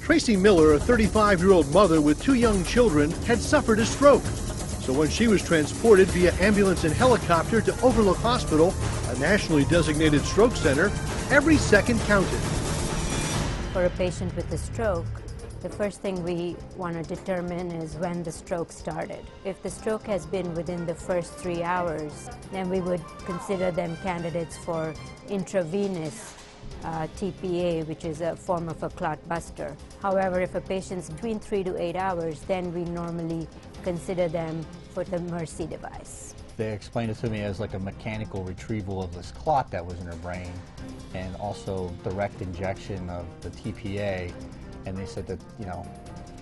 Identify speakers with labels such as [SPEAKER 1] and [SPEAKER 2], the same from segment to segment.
[SPEAKER 1] Tracy Miller, a 35-year-old mother with 2 young children, had suffered a stroke. So when she was transported via ambulance and helicopter to Overlook Hospital, a nationally designated stroke center, every second counted.
[SPEAKER 2] For a patient with a stroke, the first thing we want to determine is when the stroke started. If the stroke has been within the first 3 hours, then we would consider them candidates for intravenous TPA, which is a form of a clot buster. However, if a patient's between 3 to 8 hours, then we normally consider them for the Mercy device.
[SPEAKER 3] They explained it to me as like a mechanical retrieval of this clot that was in her brain, and also direct injection of the TPA. And they said that, you know,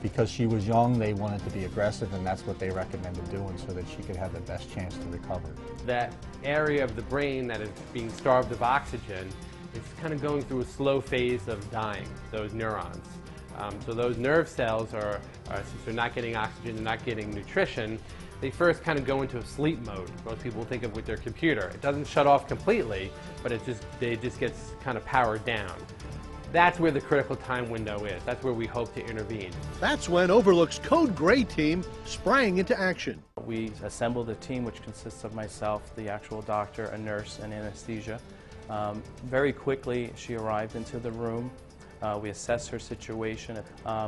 [SPEAKER 3] because she was young, they wanted to be aggressive, and that's what they recommended doing so that she could have the best chance to recover.
[SPEAKER 4] That area of the brain that is being starved of oxygen is kind of going through a slow phase of dying, those neurons. So those nerve cells are, since they're not getting oxygen, they're not getting nutrition, they first kind of go into a sleep mode. Most people think of with their computer. It doesn't shut off completely, but it just gets kind of powered down. That's where the critical time window is. That's where we hope to intervene.
[SPEAKER 1] That's when Overlook's Code Gray team sprang into action.
[SPEAKER 5] We assembled a team which consists of myself, the actual doctor, a nurse, and anesthesia. Very quickly, she arrived into the room. We assessed her situation.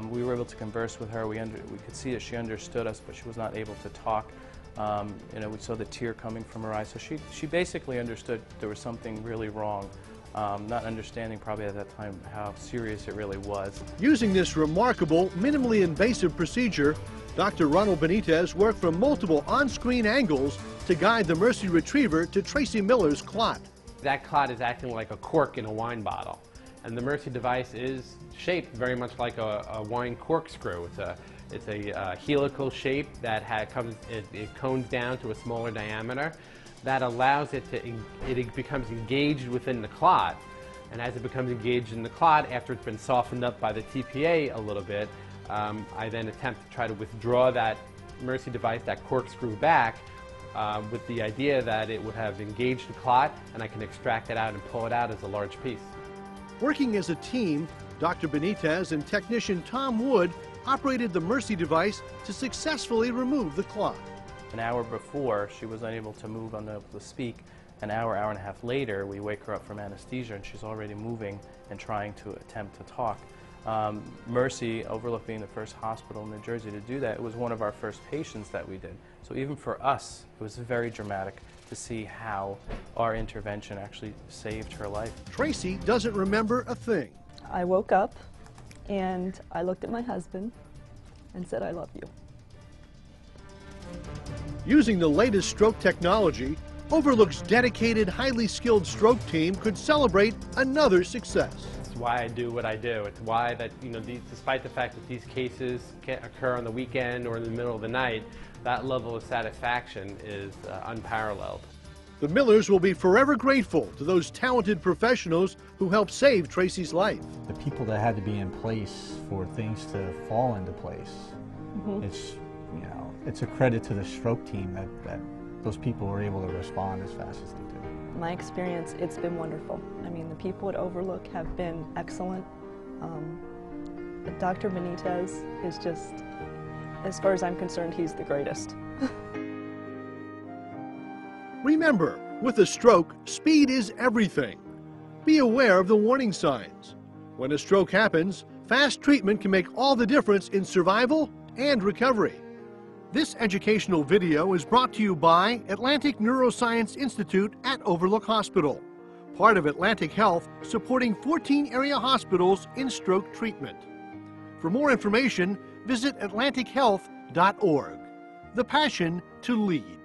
[SPEAKER 5] We were able to converse with her. We could see that she understood us, but she was not able to talk. You know, we saw the tear coming from her eyes. So she basically understood there was something really wrong. Not understanding probably at that time how serious it really was.
[SPEAKER 1] Using this remarkable, minimally invasive procedure, Dr. Ronald Benitez worked from multiple on-screen angles to guide the Mercy Retriever to Tracy Miller's clot.
[SPEAKER 4] That clot is acting like a cork in a wine bottle. And the Mercy device is shaped very much like a wine corkscrew. It's a helical shape that it cones down to a smaller diameter. That allows it becomes engaged within the clot. And as it becomes engaged in the clot, after it's been softened up by the TPA a little bit, I then attempt to try to withdraw that Mercy device, that corkscrew back, with the idea that it would have engaged the clot, and I can extract it out and pull it out as a large piece.
[SPEAKER 1] Working as a team, Dr. Benitez and technician Tom Wood operated the Mercy device to successfully remove the clot.
[SPEAKER 5] An hour before, she was unable to move, unable to speak. An hour, hour and a half later, we wake her up from anesthesia, and she's already moving and trying to attempt to talk. Mercy, Overlook being the first hospital in New Jersey to do that, it was one of our first patients that we did. So even for us, it was very dramatic to see how our intervention actually saved her life.
[SPEAKER 1] Tracy doesn't remember a thing.
[SPEAKER 6] I woke up and I looked at my husband and said, "I love you."
[SPEAKER 1] Using the latest stroke technology, Overlook's dedicated, highly skilled stroke team could celebrate another success.
[SPEAKER 4] It's why I do what I do. It's why that, you know, despite the fact that these cases can't occur on the weekend or in the middle of the night, that level of satisfaction is unparalleled.
[SPEAKER 1] The Millers will be forever grateful to those talented professionals who helped save Tracy's life.
[SPEAKER 3] The people that had to be in place for things to fall into place, it's, you know, it's a credit to the stroke team that those people were able to respond as fast as they did.
[SPEAKER 6] My experience, it's been wonderful. I mean, the people at Overlook have been excellent. Dr. Benitez is just, as far as I'm concerned, he's the greatest.
[SPEAKER 1] Remember, with a stroke, speed is everything. Be aware of the warning signs. When a stroke happens, fast treatment can make all the difference in survival and recovery. This educational video is brought to you by Atlantic Neuroscience Institute at Overlook Hospital, part of Atlantic Health, supporting 14 area hospitals in stroke treatment. For more information, visit atlantichealth.org. The passion to lead.